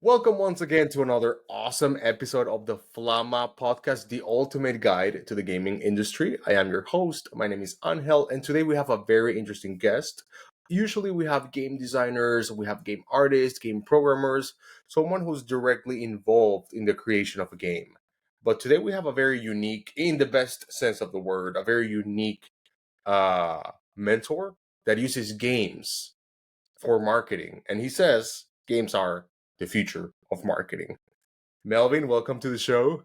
Welcome once again to another awesome episode of the Flama podcast, the ultimate guide to the gaming industry. I am your host. My name is Angel, and today we have a very interesting guest. Usually, we have game designers, we have game artists, game programmers, someone who's directly involved in the creation of a game. But today, we have a very unique, in the best sense of the word, a very unique mentor that uses games for marketing. And he says games are the future of marketing. Melvin, welcome to the show.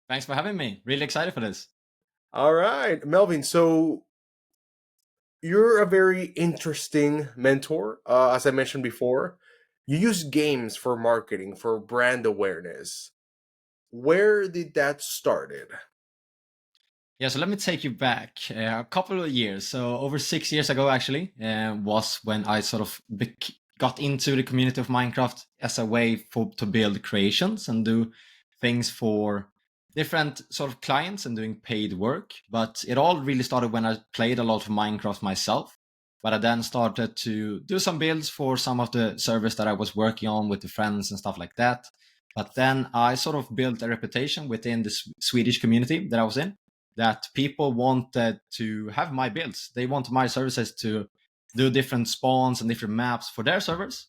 Thanks for having me. Really excited for this. All right, Melvin. So you're a very interesting mentor. As I mentioned before, you use games for marketing, for brand awareness. Where did that started? Yeah, so let me take you back a couple of years. So over 6 years ago, actually, was when I sort of got into the community of Minecraft as a way to build creations and do things for different sort of clients and doing paid work. But it all really started when I played a lot of Minecraft myself. But I then started to do some builds for some of the servers that I was working on with the friends and stuff like that. But then I sort of built a reputation within the Swedish community that I was in, that people wanted to have my builds. They wanted my services to do different spawns and different maps for their servers.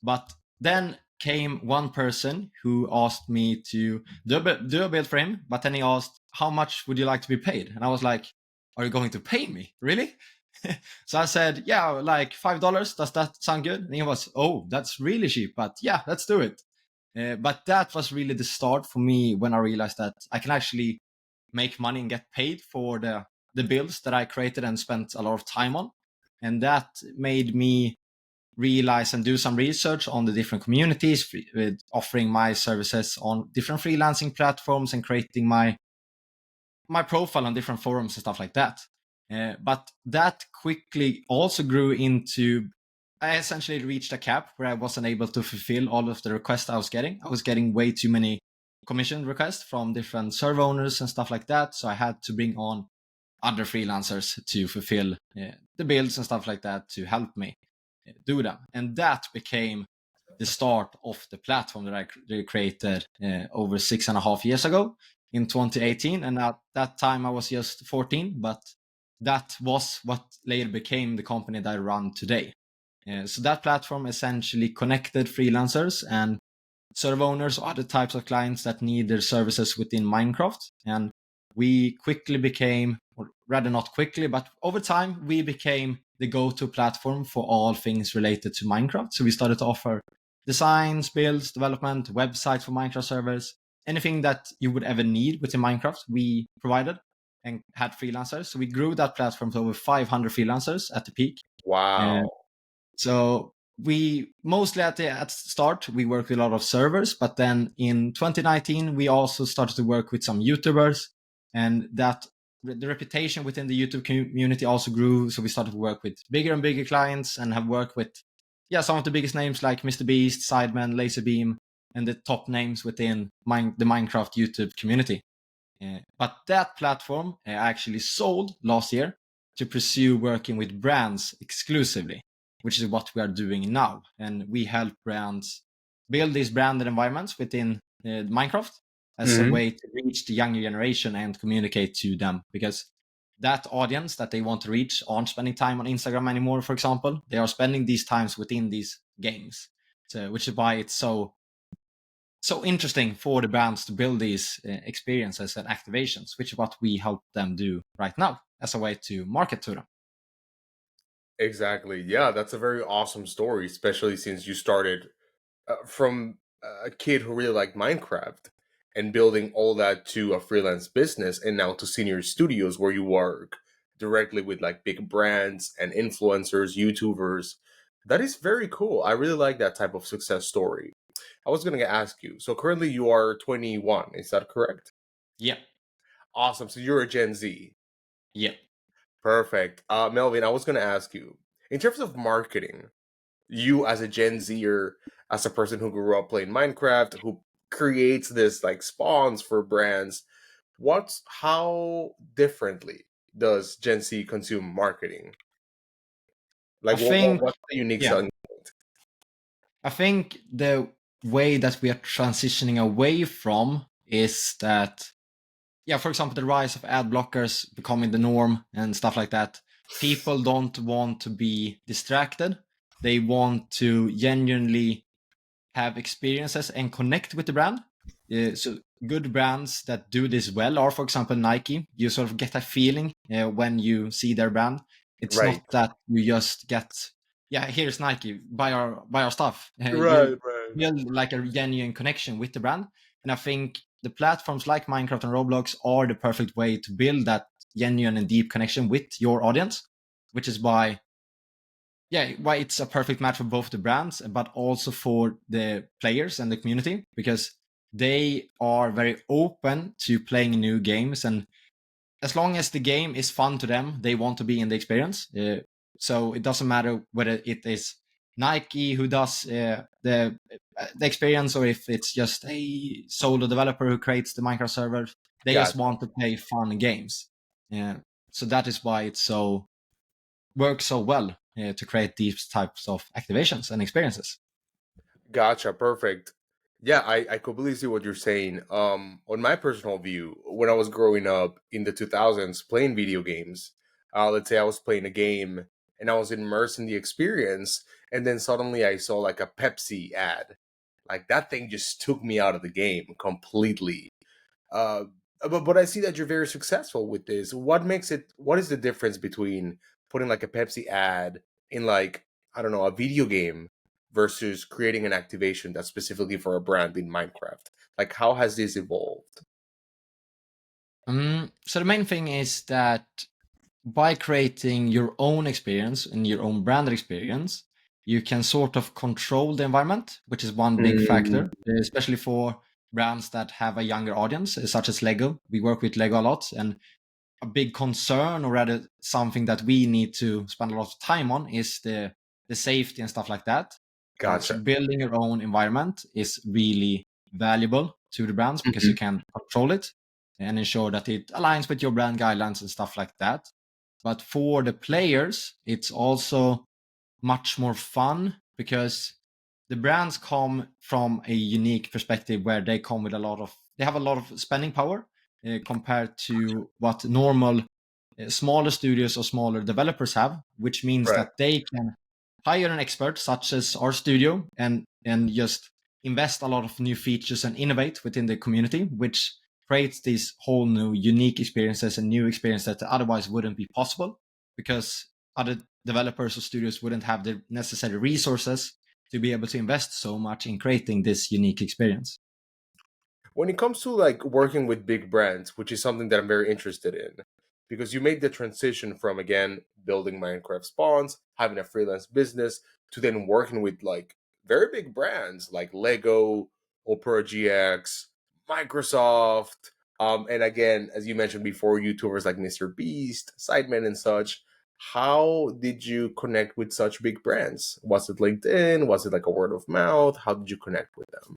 But then came one person who asked me to do a build for him, but then he asked, how much would you like to be paid? And I was like, are you going to pay me? Really? So I said, yeah, like $5. Does that sound good? And he was, oh, that's really cheap, but yeah, let's do it. But that was really the start for me when I realized that I can actually make money and get paid for the builds that I created and spent a lot of time on. And that made me realize and do some research on the different communities, with offering my services on different freelancing platforms and creating my profile on different forums and stuff like that. But that quickly also grew into, I essentially reached a cap where I wasn't able to fulfill all of the requests I was getting. I was getting way too many commission requests from different server owners and stuff like that. So I had to bring on other freelancers to fulfill the builds and stuff like that to help me do them. And that became the start of the platform that I created over 6.5 years ago in 2018. And at that time I was just 14, but that was what later became the company that I run today. So that platform essentially connected freelancers and server owners or other types of clients that need their services within Minecraft. And we quickly became, or rather not quickly, but over time, we became the go-to platform for all things related to Minecraft. So we started to offer designs, builds, development, websites for Minecraft servers, anything that you would ever need within Minecraft, we provided and had freelancers. So we grew that platform to over 500 freelancers at the peak. Wow. So we mostly at the start we worked with a lot of servers, but then in 2019 we also started to work with some YouTubers, and that the reputation within the YouTube community also grew. So we started to work with bigger and bigger clients and have worked with some of the biggest names like MrBeast, Sidemen, LazarBeam, and the top names within the Minecraft YouTube community. But that platform I actually sold last year to pursue working with brands exclusively, which is what we are doing now. And we help brands build these branded environments within Minecraft as a way to reach the younger generation and communicate to them, because that audience that they want to reach aren't spending time on Instagram anymore, for example. They are spending these times within these games. So, which is why it's so interesting for the brands to build these experiences and activations, which is what we help them do right now as a way to market to them. Exactly. Yeah, that's a very awesome story, especially since you started from a kid who really liked Minecraft and building all that to a freelance business, and now to senior studios where you work directly with like big brands and influencers, YouTubers. That is very cool. I really like that type of success story. I was going to ask you, so currently you are 21, is that correct? Yeah. Awesome. So you're a Gen Z. Yeah. Perfect. Melvin, I was going to ask you, in terms of marketing, you as a Gen Zer, as a person who grew up playing Minecraft, who creates this like spawns for brands, how differently does Gen Z consume marketing? I Like think, what's the unique yeah, selling? I think way that we are transitioning away from is that, yeah, for example, the rise of ad blockers becoming the norm and stuff like that. People don't want to be distracted. They want to genuinely have experiences and connect with the brand. So good brands that do this well are, for example, Nike. You sort of get a feeling when you see their brand. It's Right. not that you just get, yeah, here's Nike, buy our stuff. You Right, right. build like a genuine connection with the brand. And I think the platforms like Minecraft and Roblox are the perfect way to build that genuine and deep connection with your audience, which is why, yeah, why it's a perfect match for both the brands, but also for the players and the community, because they are very open to playing new games. And as long as the game is fun to them, they want to be in the experience. So it doesn't matter whether it is Nike who does the experience, or if it's just a solo developer who creates the Minecraft server. They just Gotcha. want to play fun games. Yeah. So that is why it's so works so well to create these types of activations and experiences. Gotcha. Perfect. Yeah, I completely see what you're saying. On my personal view, when I was growing up in the 2000s playing video games, let's say I was playing a game and I was immersed in the experience, and then suddenly I saw like a Pepsi ad. Like that thing just took me out of the game completely. Uh, but I see that you're very successful with this. What makes it? What is the difference between putting like a Pepsi ad in like I don't know a video game versus creating an activation that's specifically for a brand in Minecraft? Like how has this evolved? So the main thing is that by creating your own experience and your own branded experience, you can sort of control the environment, which is one big Mm, factor, especially for brands that have a younger audience, such as Lego. We work with Lego a lot, and a big concern, or rather something that we need to spend a lot of time on, is the safety and stuff like that. So gotcha. building your own environment is really valuable to the brands because you Mhm. can control it and ensure that it aligns with your brand guidelines and stuff like that. But for the players, it's also much more fun because the brands come from a unique perspective where they have a lot of spending power compared to what normal smaller studios or smaller developers have, which means Right. that they can hire an expert such as our studio and just invest a lot of new features and innovate within the community, which creates these whole new unique experiences and new experiences that otherwise wouldn't be possible because other developers or studios wouldn't have the necessary resources to be able to invest so much in creating this unique experience. When it comes to like working with big brands, which is something that I'm very interested in, because you made the transition from again building Minecraft spawns, having a freelance business, to then working with like very big brands like Lego, Opera GX, Microsoft, and again, as you mentioned before, YouTubers like MrBeast, Sidemen, and such. How did you connect with such big brands? Was it LinkedIn? Was it like a word of mouth? How did you connect with them?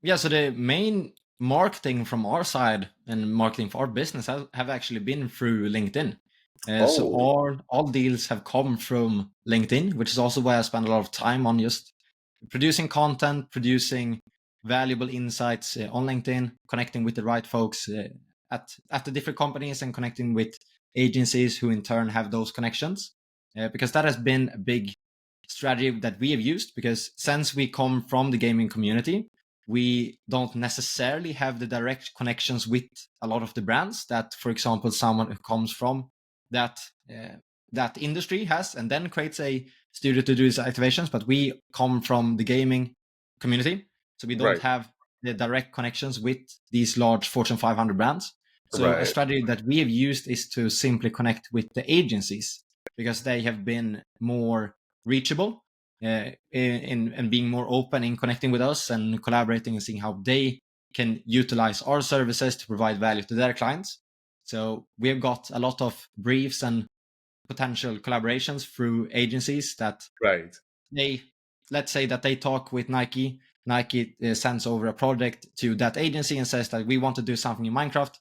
Yeah, so the main marketing from our side and marketing for our business have actually been through LinkedIn. So Oh, all deals have come from LinkedIn, which is also where I spend a lot of time on just producing content, producing valuable insights on LinkedIn, connecting with the right folks at the different companies, and connecting with agencies who in turn have those connections. Because that has been a big strategy that we have used. Because since we come from the gaming community, we don't necessarily have the direct connections with a lot of the brands that, for example, someone who comes from that that industry has, and then creates a studio to do these activations. But we come from the gaming community, so we don't right, have the direct connections with these large Fortune 500 brands. So a right. strategy that we have used is to simply connect with the agencies because they have been more reachable in being more open in connecting with us and collaborating and seeing how they can utilize our services to provide value to their clients. So we have got a lot of briefs and potential collaborations through agencies that Right. they, let's say that they talk with Nike. Nike sends over a project to that agency and says that we want to do something in Minecraft.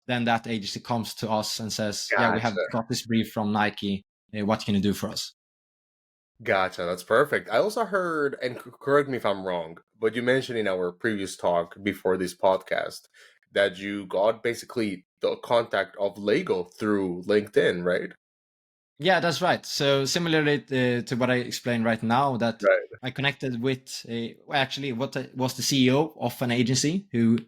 Then that agency comes to us and says, yeah, we have Gotcha. got this brief from Nike. What can you do for us? Gotcha. That's perfect. I also heard, and correct me if I'm wrong, but you mentioned in our previous talk before this podcast that you got basically the contact of Lego through LinkedIn, right? Yeah, that's right. So similarly to what I explained right now, that Right. I connected with actually what was the CEO of an agency who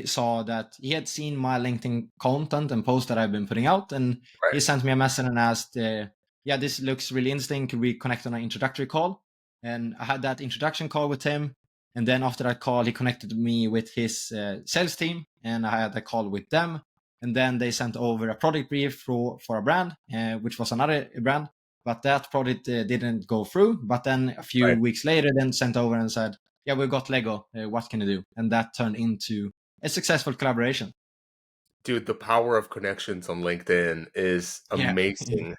saw that he had seen my LinkedIn content and posts that I've been putting out, and he Right. sent me a message and asked, "Yeah, this looks really interesting. Could we connect on an introductory call?" And I had that introduction call with him, and then after that call, he connected me with his sales team, and I had a call with them, and then they sent over a product brief for a brand, which was another brand, but that product didn't go through. But then a few Right. weeks later, then sent over and said, "Yeah, we've got Lego. What can you do?" And that turned into a successful collaboration. Dude, the power of connections on LinkedIn is Yeah. amazing.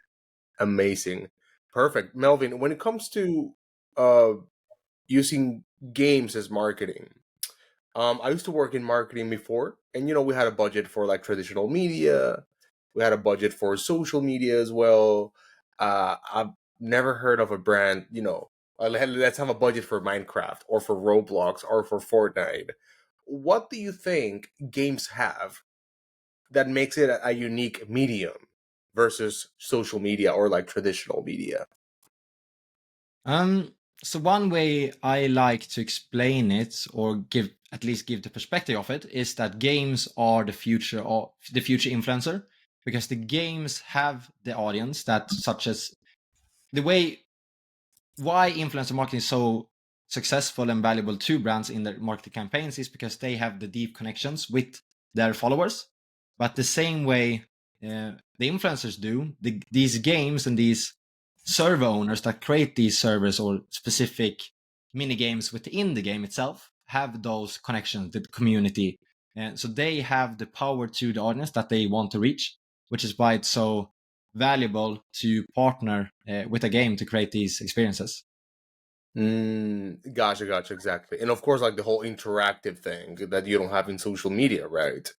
Amazing. Perfect. Melvin, when it comes to uh using games as marketing, I used to work in marketing before, and we had a budget for like traditional media. We had a budget for social media as well. I've never heard of a brand, let's have a budget for Minecraft or for Roblox or for Fortnite. What do you think games have that makes it a unique medium versus social media or like traditional media? Um, so one way I like to explain it, or give at least give the perspective of it, is that games are the future influencer, because the games have the audience that, such as the way why influencer marketing is so successful and valuable to brands in their marketing campaigns is because they have the deep connections with their followers. But the same way the influencers do, these games and these server owners that create these servers or specific mini games within the game itself have those connections with the community. And so they have the power to the audience that they want to reach, which is why it's so valuable to partner with a game to create these experiences. Gotcha, exactly. And of course, like the whole interactive thing that you don't have in social media, right?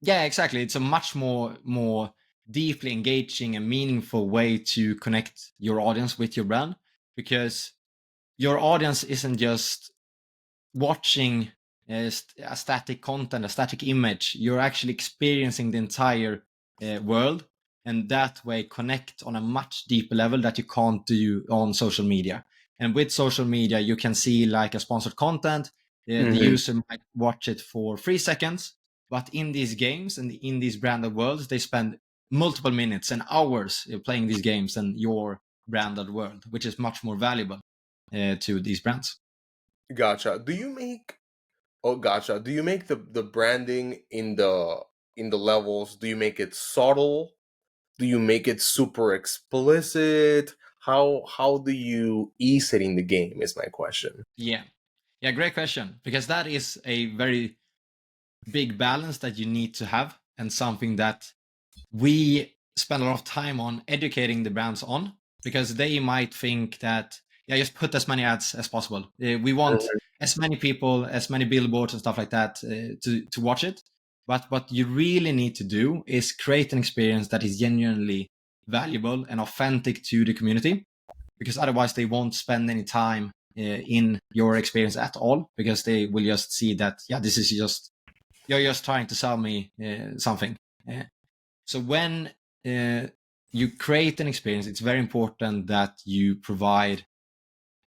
Yeah, exactly. It's a much more deeply engaging and meaningful way to connect your audience with your brand, because your audience isn't just watching a static content, a static image. You're actually experiencing the entire world, and that way connect on a much deeper level that you can't do on social media. And with social media, you can see like a sponsored content. The Hmm. user might watch it for 3 seconds, but in these games and in these branded worlds, they spend multiple minutes and hours playing these games and your branded world, which is much more valuable to these brands. Gotcha. Gotcha. Do you make the branding in the levels? Do you make it subtle? Do you make it super explicit? How do you ease it in the game is my question. Yeah. Yeah, great question. Because that is a very big balance that you need to have, and something that we spend a lot of time on educating the brands on, because they might think that, yeah, just put as many ads as possible. We want Mhm. as many people, as many billboards and stuff like that to watch it. But what you really need to do is create an experience that is genuinely valuable and authentic to the community, because otherwise they won't spend any time in your experience at all, because they will just see that, yeah, this is just, you're just trying to sell me something. So when uh, you create an experience, it's very important that you provide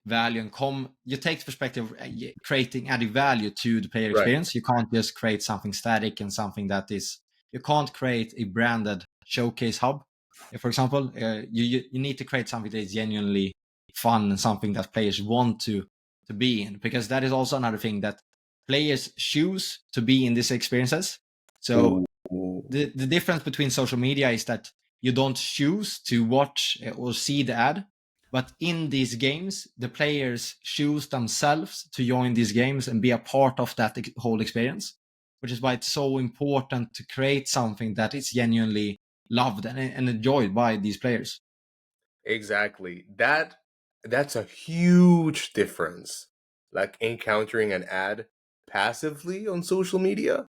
value and you take the perspective of creating added value to the player Right. experience. You can't just create something static and something that is, you can't create a branded showcase hub. For example, you need to create something that is genuinely fun and something that players want to be in, because that is also another thing that players choose to be in these experiences. So Ooh. the difference between social media is that you don't choose to watch or see the ad, but in these games, the players choose themselves to join these games and be a part of that whole experience, which is why it's so important to create something that is genuinely loved and enjoyed by these players. Exactly. That's a huge difference. Like encountering an ad passively on social media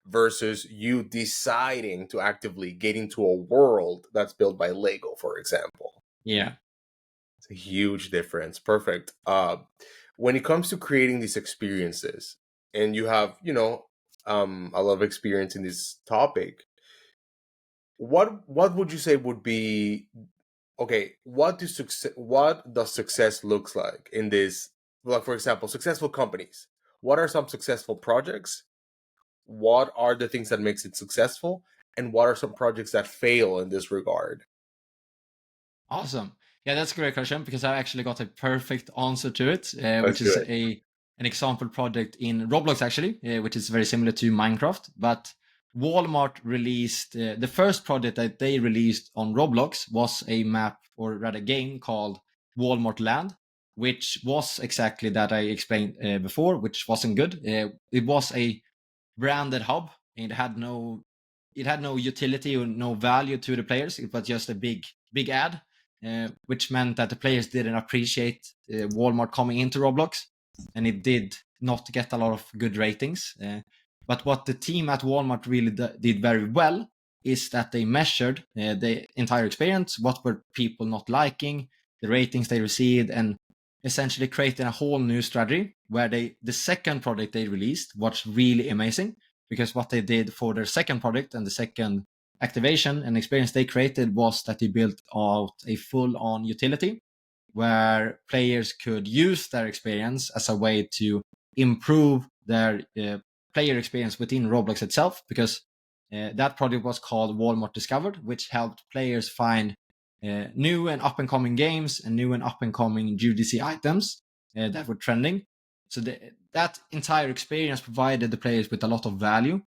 versus you deciding to actively get into a world that's built by Lego, for example. Yeah. It's a huge difference. Perfect. When it comes to creating these experiences, and you have, a lot of experience in this topic, what would you say would be okay? What does success looks like in this? Like, for example, successful companies. What are some successful projects? What are the things that makes it successful, and what are some projects that fail in this regard? Awesome. Yeah, that's a great question because I actually got a perfect answer to it, Let's which do is it. an example project in Roblox actually, which is very similar to Minecraft. But Walmart released the first project that they released on Roblox was a map or rather game called Walmart Land, which was exactly that I explained before, which wasn't good. It was a branded hub. It had no utility or no value to the players. It was just a big ad, which meant that the players didn't appreciate Walmart coming into Roblox, and it did not get a lot of good ratings. But what the team at Walmart really did very well is that they measured the entire experience, what were people not liking, the ratings they received, and essentially created a whole new strategy where the second product they released was really amazing because what they did for their second product and the second activation and experience they created was that they built out a full-on utility where players could use their experience as a way to improve their player experience within Roblox itself, because that project was called Walmart Discovered, which helped players find new and up and coming games and new and up and coming UGC items that were trending. So that entire experience provided the players with a lot of value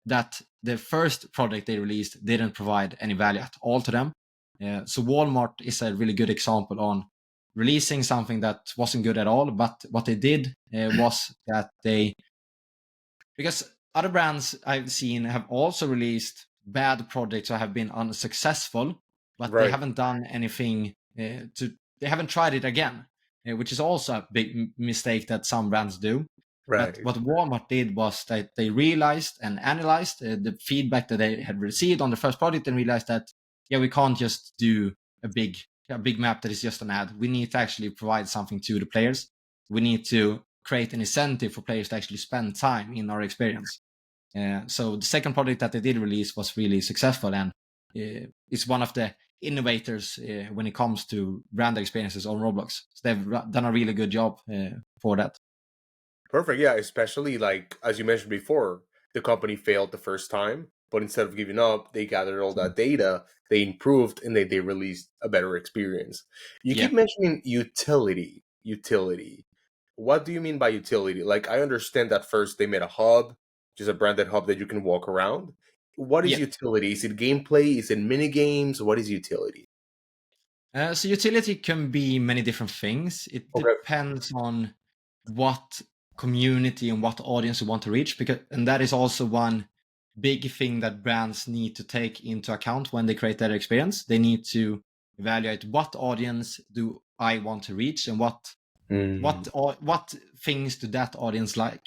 that the first project they released didn't provide any value at all to them. So Walmart is a really good example on releasing something that wasn't good at all, but what they did was that because other brands I've seen have also released bad projects or have been unsuccessful, but they Right, haven't done anything they haven't tried it again, which is also a big mistake that some brands do. But right. what Walmart did was that they realized and analyzed the feedback that they had received on the first project and realized that, yeah, we can't just do a big map that is just an ad. We need to actually provide something to the players. We need to create an incentive for players to actually spend time in our experience. So the second project that they did release was really successful, and it's one of the innovators when it comes to brand experiences on Roblox. So they've done a really good job for that. Perfect. Yeah, especially like as you mentioned before, the company failed the first time, but instead of giving up, they gathered all that data, they improved, and they released a better experience. You Yeah, keep mentioning utility. Utility. What do you mean by utility? Like, I understand that first they made a hub, just a branded hub that you can walk around. What is yeah. utility? Is it gameplay? Is it mini games? What is utility? So utility can be many different things. It Okay. depends on what community and what audience you want to reach, and that is also one big thing that brands need to take into account when they create their experience. They need to evaluate what audience do I want to reach and Mm. what things do that audience like.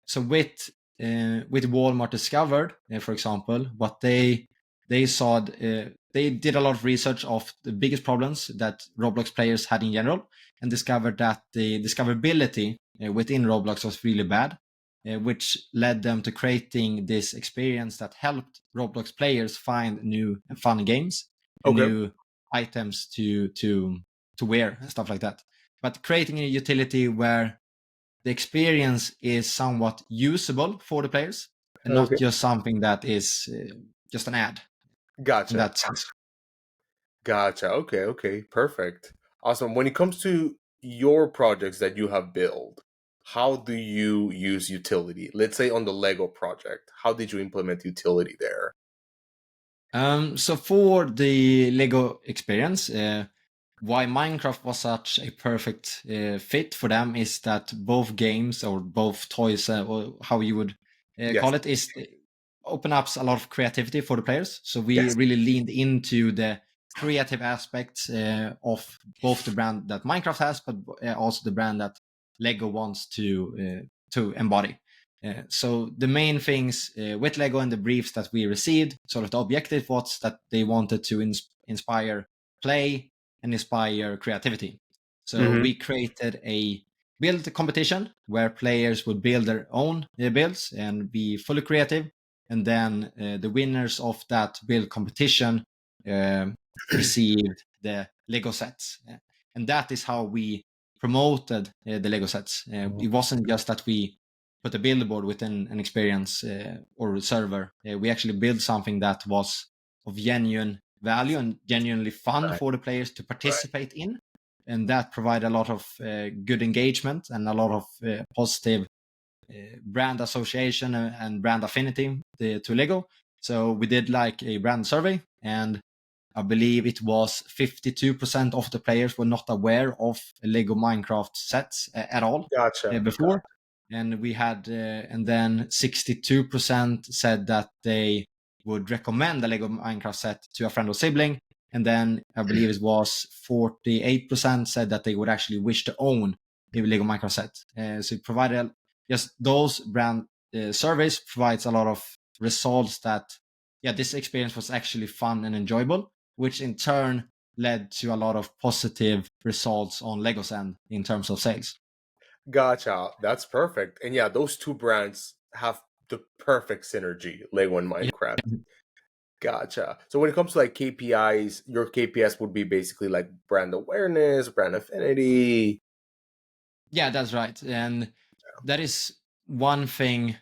So with Walmart Discovered, for example, what they saw, they did a lot of research of the biggest problems that Roblox players had in general, and discovered that the discoverability within Roblox was really bad, which led them to creating this experience that helped Roblox players find new and fun games and Okay. new items to wear and stuff like that. But creating a utility where the experience is somewhat usable for the players and not Okay. just something that is just an ad in Gotcha. that sense. Gotcha. Okay. Okay. Perfect. Awesome. When it comes to your projects that you have built, how do you use utility? Let's say on the Lego project, how did you implement utility there? So for the Lego experience, why Minecraft was such a perfect fit for them is that both games or both toys, or how you would Yes. call it, is open up a lot of creativity for the players. So we Yes. really leaned into the creative aspects of both the brand that Minecraft has, but also the brand that Lego wants to embody. So the main things with Lego and the briefs that we received, sort of the objective was that they wanted to inspire play and inspire creativity. So Hmm. we created a build competition where players would build their own builds and be fully creative. And then the winners of that build competition um received the Lego sets. And that is how we promoted the Lego sets. It wasn't just that we put a billboard within an experience or server. We actually built something that was of genuine value and genuinely fun Right, for the players to right. participate in. And that provided a lot of good engagement and a lot of positive brand association and brand affinity to Lego. So we did like a brand survey, and I believe it was 52% of the players were not aware of Lego Minecraft sets at all Gotcha. before. And we had, and then 62% said that they would recommend a Lego Minecraft set to a friend or sibling. And then I believe it was 48% said that they would actually wish to own a Lego Minecraft set. So it provided just those brand surveys provides a lot of results that, yeah, this experience was actually fun and enjoyable, which in turn led to a lot of positive results on Lego's end in terms of sales. Gotcha. That's perfect. And yeah, those two brands have the perfect synergy, Lego and Yeah, Minecraft. Gotcha. So when it comes to like KPIs, your KPIs would be basically like brand awareness, brand affinity. yeah, that's right. And that is one thing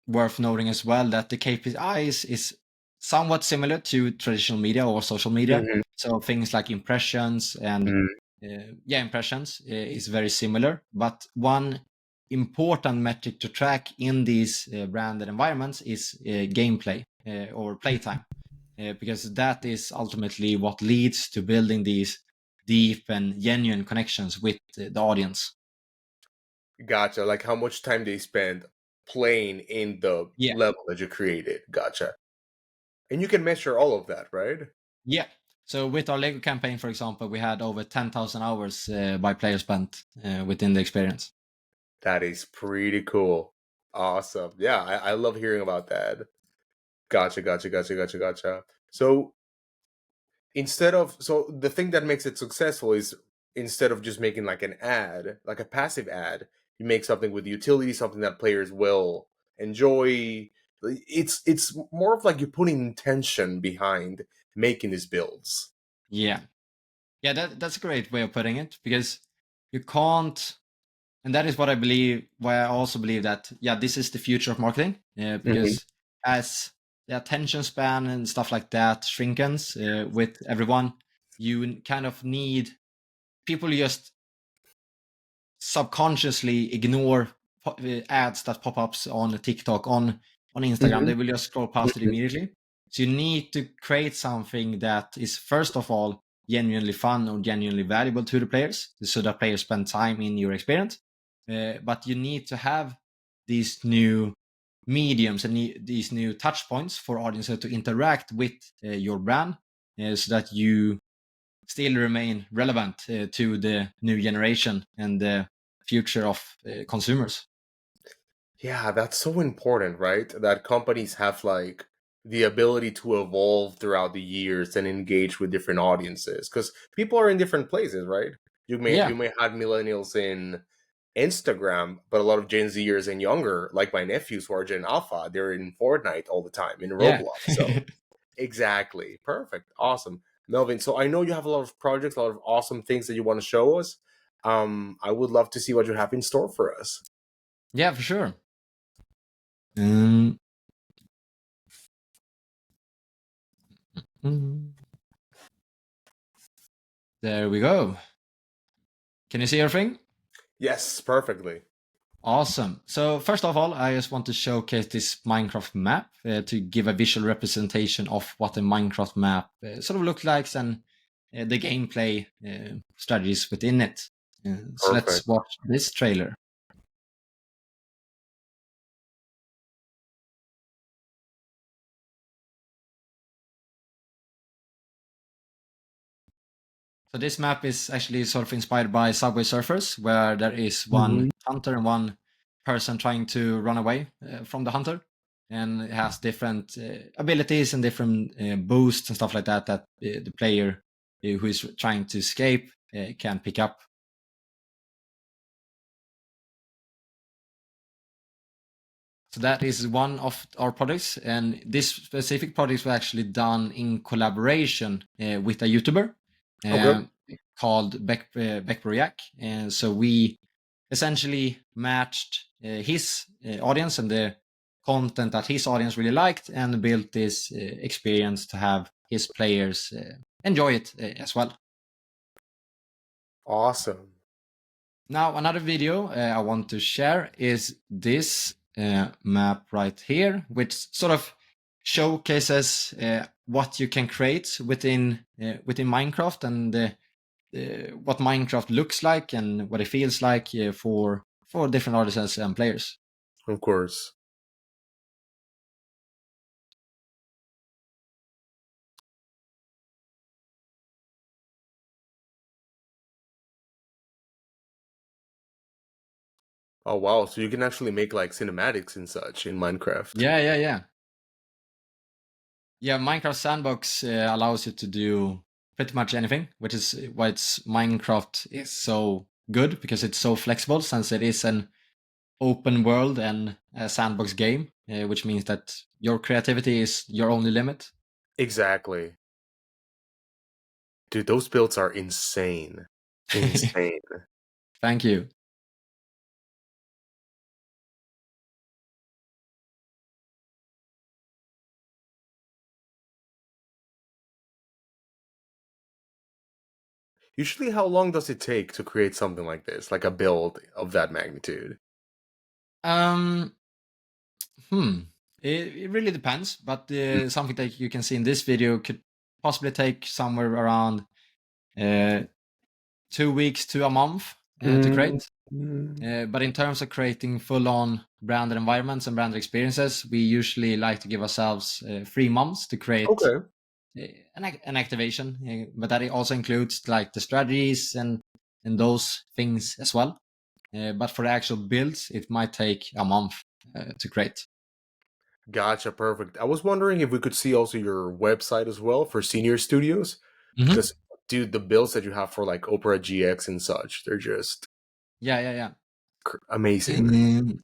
worth noting as well, that the KPIs is somewhat similar to traditional media or social media. Hmm. So things like impressions and yeah, impressions is very similar. But one important metric to track in these branded environments is gameplay or playtime, because that is ultimately what leads to building these deep and genuine connections with the audience. Gotcha. Like how much time they spend playing in the Yeah, level that you created. Gotcha. And you can measure all of that, right? yeah. So with our Lego campaign, for example, we had over 10,000 hours by player spent within the experience. That is pretty cool. Awesome. Yeah, I love hearing about that. Gotcha, gotcha, gotcha, gotcha, gotcha. So so the thing that makes it successful is instead of just making like an ad, like a passive ad, you make something with utility, something that players will enjoy. It's more of like you're putting intention behind making these builds. Yeah, yeah, that's a great way of putting it, because you can't, and that is what I believe. Why I also believe that, yeah, this is the future of marketing, Hmm. because as the attention span and stuff like that shrinkens with everyone, you kind of need people just subconsciously ignore ads that pop ups on TikTok, on Instagram. Hmm. They will just scroll past it Hmm. immediately. So you need to create something that is first of all genuinely fun or genuinely valuable to the players, so that players spend time in your experience. But you need to have these new mediums and these new touch points for audiences to interact with your brand, so that you still remain relevant to the new generation and the future of consumers. Yeah, that's so important, right? That companies have like the ability to evolve throughout the years and engage with different audiences because people are in different places, right? Yeah, You may have millennials in Instagram, but a lot of Gen Zers and younger, like my nephews who are Gen Alpha, they're in Fortnite all the time in yeah. Roblox. So exactly, perfect, awesome, Melvin. So I know you have a lot of projects, a lot of awesome things that you want to show us. I would love to see what you have in store for us. Yeah, for sure. Um, mm, there we go. Can you see everything? Yes, perfectly. Awesome. So first of all, I just want to showcase this Minecraft map to give a visual representation of what a Minecraft map sort of looks like, and the gameplay strategies within it. So let's Perfect. watch this trailer. So this map is actually sort of inspired by Subway Surfers, where there is one Mhm. hunter and one person trying to run away from the hunter, and it has different abilities and different boosts and stuff like that that the player who is trying to escape can pick up. So that is one of our projects, and this specific project was actually done in collaboration with a YouTuber Okay. called Beck and so we essentially matched his audience and the content that his audience really liked, and built this experience to have his players enjoy it as well. Awesome. Now, another video I want to share is this map right here, which sort of showcases what you can create within Minecraft, and what Minecraft looks like and what it feels like for different artists and players. Of course. Oh wow, so you can actually make like cinematics and such in Minecraft. Yeah. Minecraft Sandbox allows you to do pretty much anything, which is why Minecraft is so good, because it's so flexible, since it is an open world and a sandbox game, which means that your creativity is your only limit. Exactly. Dude, those builds are insane. Insane. Thank you. Usually, how long does it take to create something like this, like a build of that magnitude? Um, it really depends, but something that you can see in this video could possibly take somewhere around 2 weeks to a month to create. But in terms of creating full-on branded environments and branded experiences, we usually like to give ourselves 3 months to create Okay. an activation, but that also includes like the strategies and those things as well. But for the actual builds, it might take a month to create. Gotcha, perfect. I was wondering if we could see also your website as well for senior studios. Mm-hmm. Because, dude, the builds that you have for like Opera GX and such, they're just Yeah. amazing.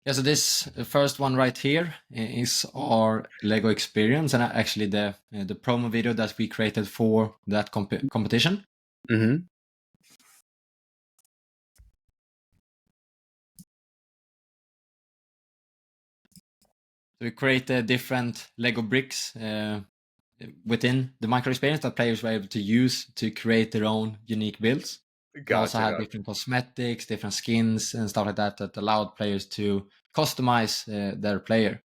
Yeah, so this first one right here is our Lego experience, and actually the promo video that we created for that competition. Mm-hmm. So we created different Lego bricks within the micro experience that players were able to use to create their own unique builds. We also Gotcha, had gotcha. different cosmetics, different skins, and stuff like that allowed players to customize their player.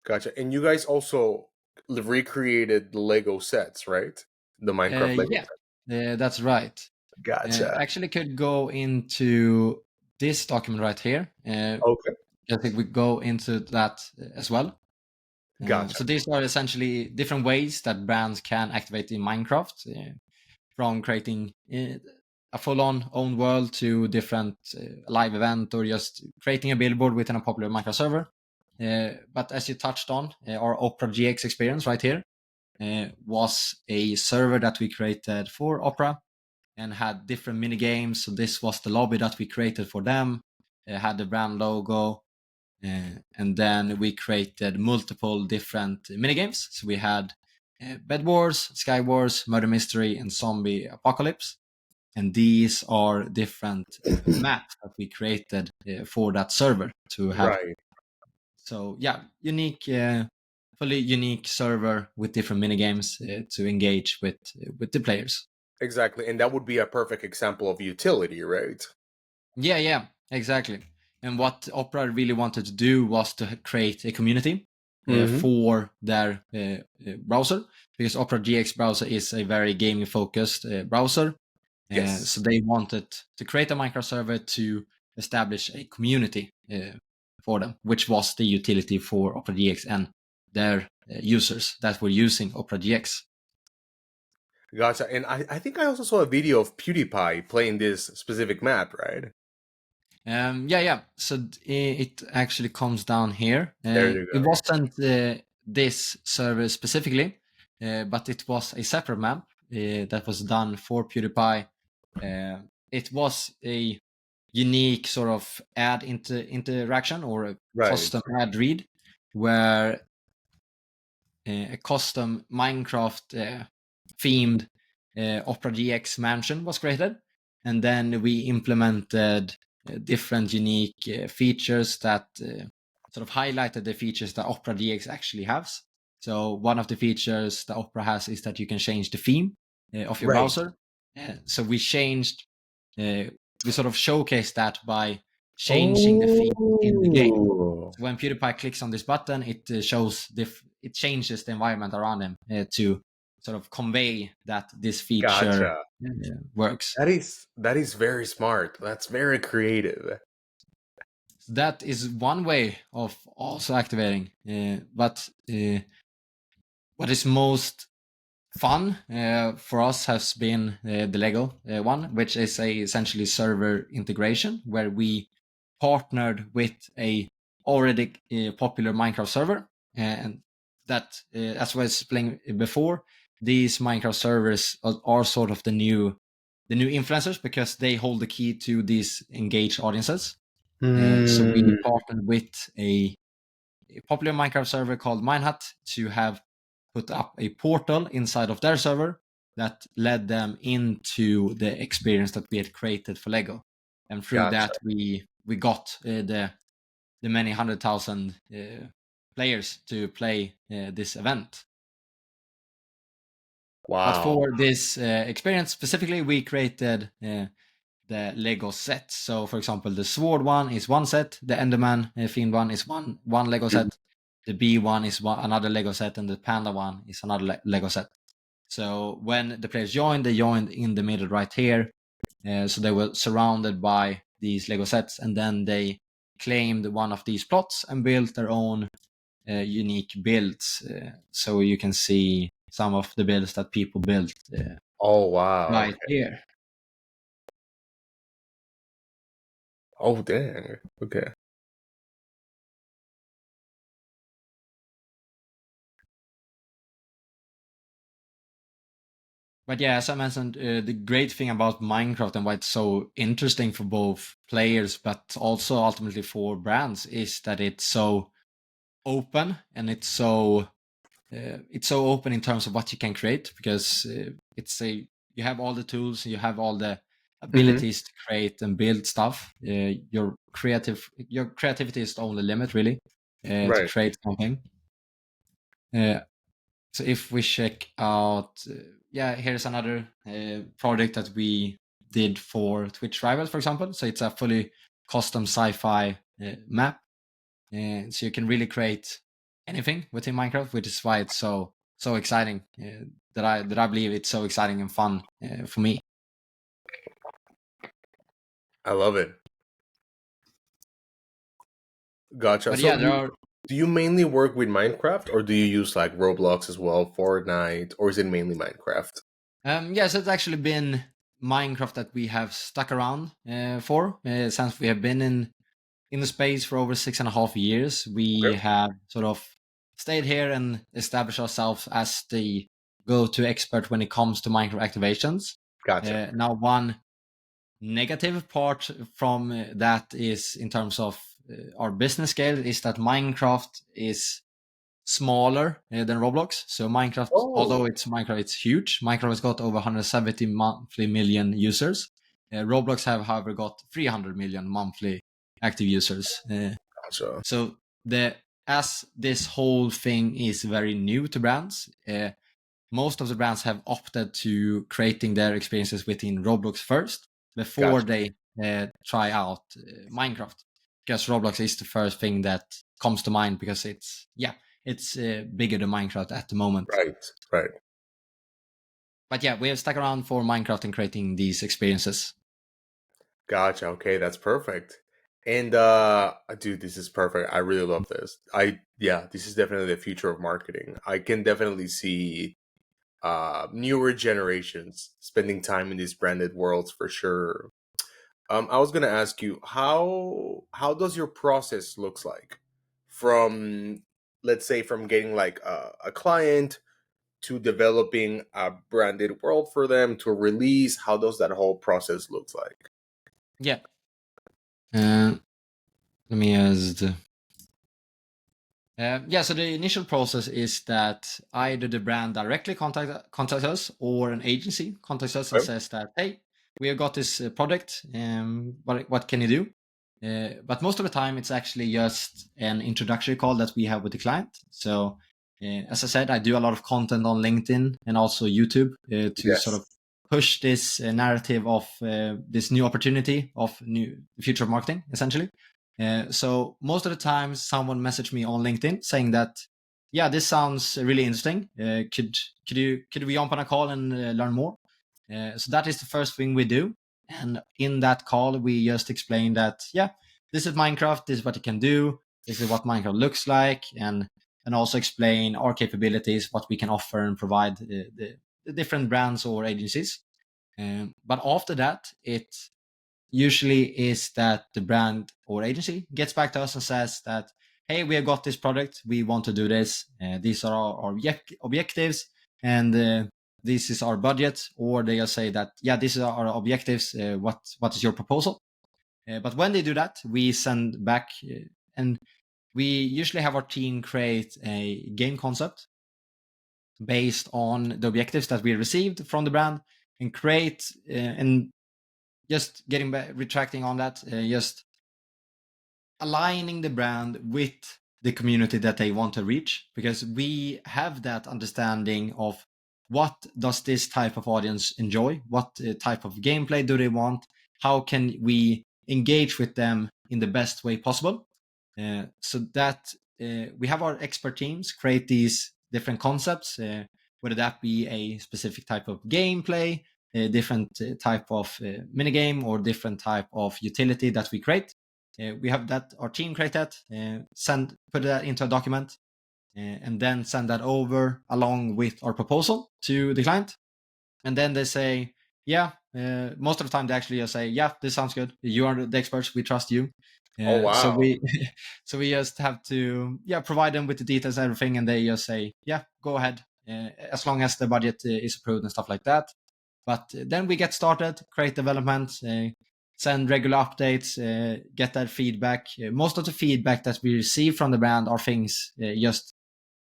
Gotcha. And you guys also recreated the Lego sets, right? The Minecraft Lego Yeah, set. that's right. Gotcha. Actually, could go into this document right here. Okay. I think we go into that as well. Gotcha. So these are essentially different ways that brands can activate in Minecraft, from creating a full-on own world to different live event, or just creating a billboard within a popular Minecraft server. But as you touched on, our Opera GX experience right here was a server that we created for Opera, and had different mini games. So this was the lobby that we created for them. It had the brand logo, and then we created multiple different mini games. So we had Bed Wars, Sky Wars, Murder Mystery, and Zombie Apocalypse. And these are different maps that we created for that server to have. Right. So yeah, fully unique server with different mini games to engage with the players. Exactly. And that would be a perfect example of utility, right? Yeah, exactly. And what Opera really wanted to do was to create a community Mm-hmm. for their browser, because Opera GX browser is a very gaming focused browser. Yes. So they wanted to create a Minecraft server to establish a community for them, which was the utility for Opera GX and their users that were using Opera GX. Gotcha. And I think I also saw a video of PewDiePie playing this specific map, right? Yeah. So it actually comes down here. There you It go. wasn't this server specifically, but it was a separate map that was done for PewDiePie. It was a unique sort of ad interaction or a Right. custom ad read where a custom Minecraft themed Opera GX mansion was created. And then we implemented different unique features that sort of highlighted the features that Opera GX actually has. So one of the features that Opera has is that you can change the theme of your Right. browser. So we sort of showcased that by changing the theme in the game. Oh, So when PewDiePie clicks on this button, it it changes the environment around him to sort of convey that this feature gotcha. works. That is very smart. That's very creative. That is one way of also activating. But what is most fun for us has been the Lego one, which is a essentially server integration where we partnered with a already popular Minecraft server, and that, as I was explaining before, these Minecraft servers are sort of the new influencers because they hold the key to these engaged audiences. So we Hmm. partnered with a popular Minecraft server called Minehut to have put up a portal inside of their server that led them into the experience that we had created for Lego. And through Gotcha. that, we got the many 100,000 players to play this event. But Wow. for this experience specifically, we created the Lego set. So, for example, the sword one is one set, the Enderman themed one is one Lego Mhm. set, the bee one is another Lego set, and the panda one is another Lego set. So when the players joined, they joined in the middle right here. So they were surrounded by these Lego sets, and then they claimed one of these plots and built their own unique builds. So you can see some of the builds that people built Oh wow. right Okay. here. Oh dang. Okay. But yeah, as I mentioned, the great thing about Minecraft and why it's so interesting for both players, but also ultimately for brands, is that it's so open and it's so open in terms of what you can create because you have all the tools, you have all the Hmm. abilities to create and build stuff. Your creativity is the only limit, really, to Right. create something. Uh, so if we check out, yeah, here's another project that we did for Twitch Rivals, for example. So it's a fully custom sci-fi map, and so you can really create anything within Minecraft, which is why it's so exciting. That I believe it's so exciting and fun for me. I love it. Gotcha. But So yeah, there are. do you mainly work with Minecraft or do you use like Roblox as well, Fortnite, or is it mainly Minecraft? Yes, it's actually been Minecraft that we have stuck around for since we have been in the space for over 6.5 years. We Okay. have sort of stayed here and established ourselves as the go-to expert when it comes to Minecraft activations. Gotcha. Now, one negative part from that is in terms of our business scale is that Minecraft is smaller than Roblox. So Minecraft, although Oh, it's Minecraft, it's huge. Minecraft has got over 170 monthly million users. Roblox have, however, got 300 million monthly active users. gotcha. So the as this whole thing is very new to brands, most of the brands have opted to creating their experiences within Roblox first before Gotcha. they try out Minecraft, because Roblox is the first thing that comes to mind because it's bigger than Minecraft at the moment. Right. Right. But yeah, we have stuck around for Minecraft and creating these experiences. Gotcha. Okay, that's perfect. And dude, this is perfect. I really love this. Yeah, this is definitely the future of marketing. I can definitely see newer generations spending time in these branded worlds for sure. I was gonna ask you how does your process looks like from let's say from getting like a client to developing a branded world for them to a release? How does that whole process look like? Yeah. Uh, Let me just. Yeah, so the initial process is that either the brand directly contact us or an agency contacts us and Okay. says that, hey, we have got this product. What can you do? But most of the time, it's actually just an introductory call that we have with the client. So, as I said, I do a lot of content on LinkedIn and also YouTube to sort Yes. of push this narrative of this new opportunity of new future of marketing, essentially. So most of the time, someone messaged me on LinkedIn saying that, yeah, this sounds really interesting. Could we jump on a call and learn more? So that is the first thing we do. And in that call, we just explain that, yeah, this is Minecraft. This is what it can do. This is what Minecraft looks like, and also explain our capabilities, what we can offer and provide the different brands or agencies. But after that, it usually is that the brand or agency gets back to us and says that, hey, we have got this product, we want to do this, these are our objectives, and this is our budget. Or they just say that, yeah, these are our objectives, what is your proposal? But when they do that, we send back, and we usually have our team create a game concept based on the objectives that we received from the brand, and create and just getting back, retracting on that, just aligning the brand with the community that they want to reach, because we have that understanding of what does this type of audience enjoy, what type of gameplay do they want, how can we engage with them in the best way possible. So that we have our expert teams create these different concepts, whether that be a specific type of gameplay, a different type of minigame, or different type of utility that we create. We have that our team create that, put that into a document, and then send that over along with our proposal to the client. And then they say, yeah, most of the time they actually just say, yeah, this sounds good. You are the experts. We trust you. Oh So wow. we so we just have to provide them with the details and everything, and they just say, yeah, go ahead, as long as the budget is approved and stuff like that. But then we get started, create development, send regular updates, get that feedback. Most of the feedback that we receive from the brand are things just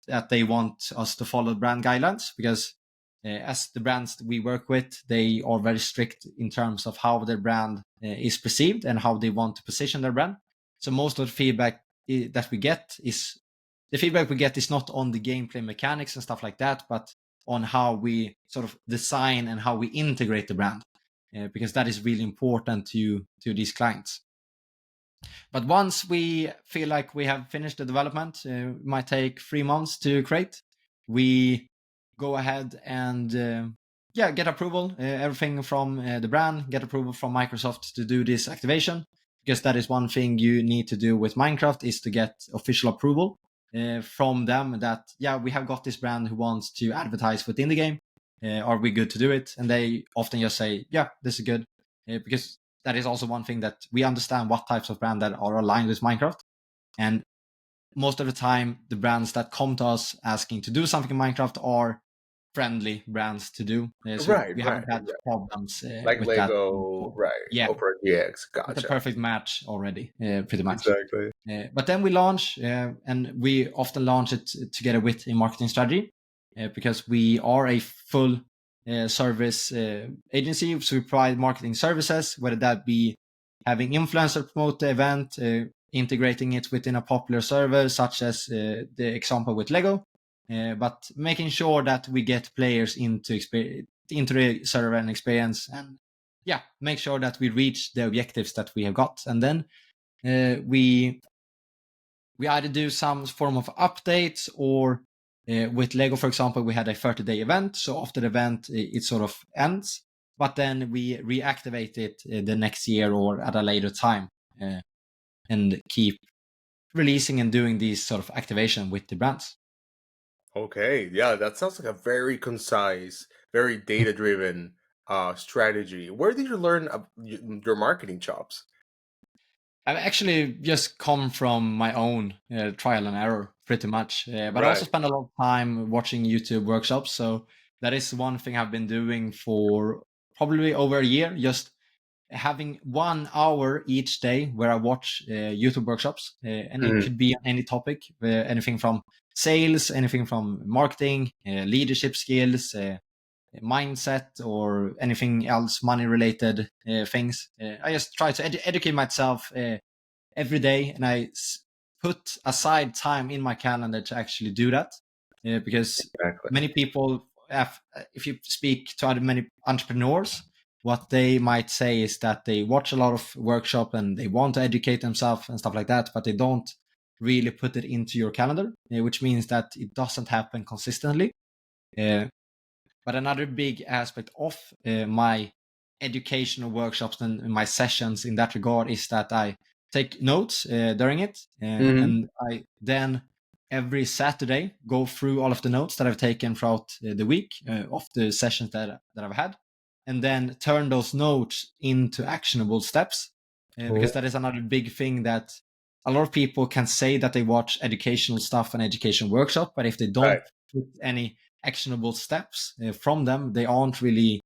that they want us to follow brand guidelines, because as the brands we work with, they are very strict in terms of how their brand is perceived and how they want to position their brand. So most of the feedback that we get is the feedback we get is not on the gameplay mechanics and stuff like that, but on how we sort of design and how we integrate the brand, because that is really important to these clients. But once we feel like we have finished the development, it might take 3 months to create. We go ahead and get approval, everything from the brand, get approval from Microsoft to do this activation, because that is one thing you need to do with Minecraft, is to get official approval from them that, yeah, we have got this brand who wants to advertise within the game. Are we good to do it? And they often just say, yeah, this is good, because that is also one thing that we understand what types of brand that are aligned with Minecraft. And most of the time, the brands that come to us asking to do something in Minecraft are friendly brands to do. So Right, we right, haven't had right. problems Like with that Lego, before. right? Yeah, Opera GX. it's a Gotcha. perfect match already, pretty much. Exactly. But then we launch, and we often launch it together with a marketing strategy, because we are a full service agency. So we provide marketing services, whether that be having influencer promote the event, integrating it within a popular server, such as the example with Lego, but making sure that we get players into the server and experience, and make sure that we reach the objectives that we have got. And then we either do some form of updates, or with Lego, for example, we had a 30-day event. So after the event, it sort of ends, but then we reactivate it the next year or at a later time, and keep releasing and doing these sort of activation with the brands. Okay, yeah, that sounds like a very concise, very data-driven strategy. Where did you learn your marketing chops? I've actually just come from my own trial and error, pretty much. But I also Right. spend a lot of time watching YouTube workshops. So that is one thing I've been doing for probably over a year, just having 1 hour each day where I watch YouTube workshops, and it Mhm. could be on any topic, anything from sales, anything from marketing, leadership skills, mindset, or anything else money related things. I just try to educate myself every day, and put aside time in my calendar to actually do that, because Exactly. many people have, if you speak to other many entrepreneurs, what they might say is that they watch a lot of workshop and they want to educate themselves and stuff like that, but they don't really put it into your calendar, which means that it doesn't happen consistently. uh, but another big aspect of my educational workshops and my sessions in that regard is that I take notes during it, Mhm. and I then every Saturday go through all of the notes that I've taken throughout the week of the sessions that I've had, and then turn those notes into actionable steps, because Cool. that is another big thing that a lot of people can say that they watch educational stuff and education workshop, but if they don't Right. put any actionable steps from them, they aren't really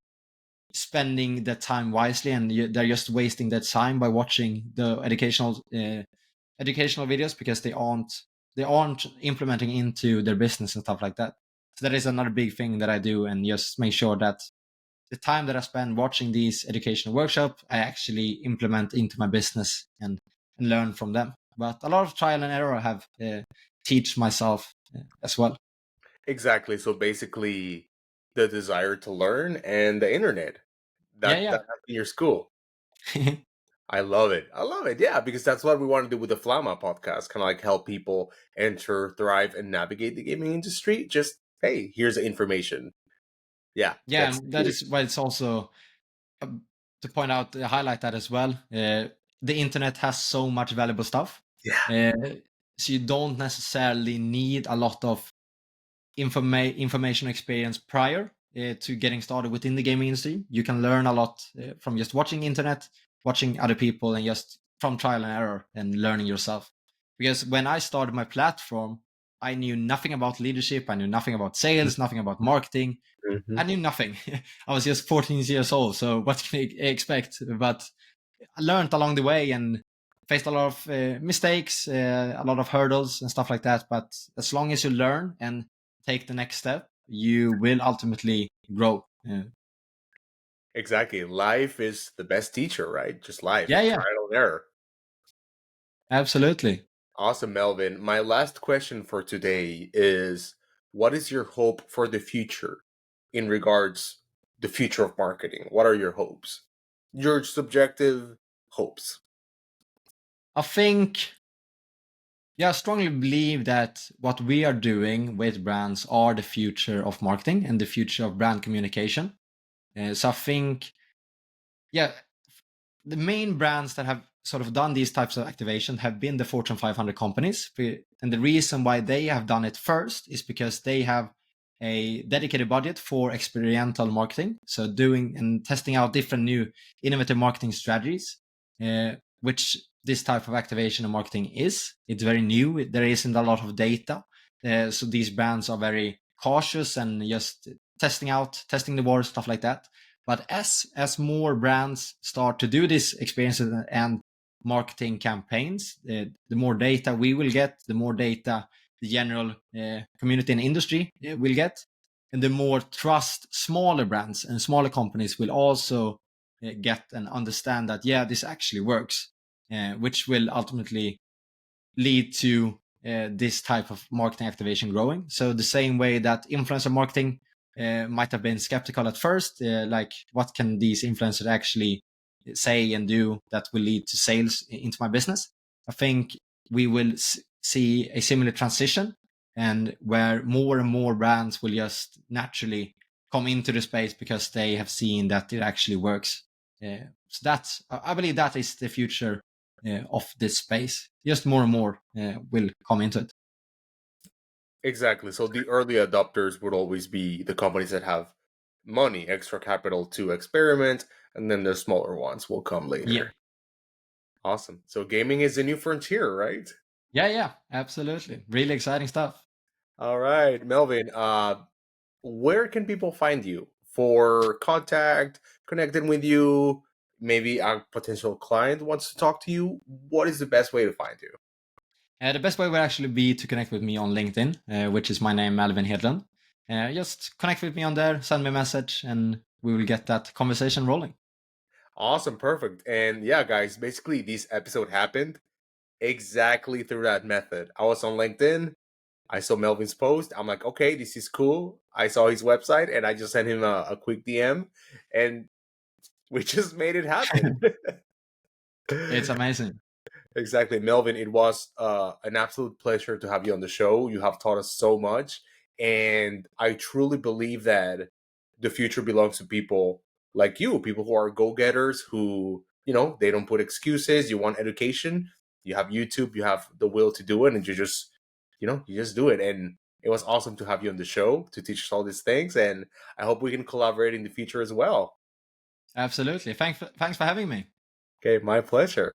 spending that time wisely, and they're just wasting their time by watching the educational videos because they aren't implementing into their business and stuff like that. So that is another big thing that I do, and just make sure that the time that I spend watching these educational workshops, I actually implement into my business and learn from them. But a lot of trial and error I have teach myself as well. Exactly. So basically, the desire to learn and the internet. That Yeah, has been your school. yeah. I love it. I love it. Yeah, because that's what we want to do with the Flama podcast. Kind of like help people enter, thrive, and navigate the gaming industry. Just hey, here's the information. Yeah, Yeah, that's and that huge. is why it's also to point out, highlight that as well. The internet has so much valuable stuff, Yeah. uh, so you don't necessarily need a lot of information experience prior to getting started within the gaming industry. You can learn a lot from just watching internet, watching other people, and just from trial and error and learning yourself. Because when I started my platform, I knew nothing about leadership. I knew nothing about sales, nothing about marketing. Hmm. I knew nothing. I was just 14 years old, so what can you expect? But I learned along the way and faced a lot of mistakes, a lot of hurdles and stuff like that. But as long as you learn and take the next step, you will ultimately grow. Exactly. Life is the best teacher, right? Just life, Yeah, yeah, trial and error. absolutely. Awesome, Melvin. My last question for today is what is your hope for the future in regards the future of marketing? What are your hopes? Your subjective hopes. I think, yeah, I strongly believe that what we are doing with brands are the future of marketing and the future of brand communication. So I think, yeah, the main brands that have sort of done these types of activation have been the Fortune 500 companies. And the reason why they have done it first is because they have a dedicated budget for experiential marketing. So doing and testing out different new innovative marketing strategies, which this type of activation and marketing is. It's very new. There isn't a lot of data. So these brands are very cautious and just testing the water, stuff like that. But as more brands start to do these experiences and marketing campaigns, the more data we will get, the more data the general community and industry will get, and the more trust smaller brands and smaller companies will also get and understand that yeah, this actually works, which will ultimately lead to this type of marketing activation growing. So the same way that influencer marketing might have been skeptical at first, like what can these influencers actually say and do that will lead to sales into my business? I think we will see a similar transition, and where more and more brands will just naturally come into the space because they have seen that it actually works. So that's, I believe that is the future of this space. Just more and more will come into it. Exactly. So the early adopters would always be the companies that have money, extra capital to experiment, and then the smaller ones will come Yeah, later. Awesome. So gaming is a new frontier, right? Yeah, absolutely. Really exciting stuff. All right, Melvin. Where can people find you for contact, connecting with you? Maybe a potential client wants to talk to you. What is the best way to find you? The best way would actually be to connect with me on LinkedIn, which is my name, Melvin Hedlund. Just connect with me on there, send me a message, and we will get that conversation rolling. Awesome, perfect. And yeah, guys, basically this episode happened exactly through that method. I was on LinkedIn. I saw Melvin's post. I'm like, okay, this is cool. I saw his website and I just sent him a quick DM and we just made it happen. It's amazing. Exactly, Melvin. It was an absolute pleasure to have you on the show. You have taught us so much, and I truly believe that the future belongs to people like you, people who are go-getters, who they don't put excuses. You want education, you have YouTube, you have the will to do it, and you just do it. And it was awesome to have you on the show to teach us all these things, and I hope we can collaborate in the future as well. Absolutely. Thanks for having me. Okay, my pleasure.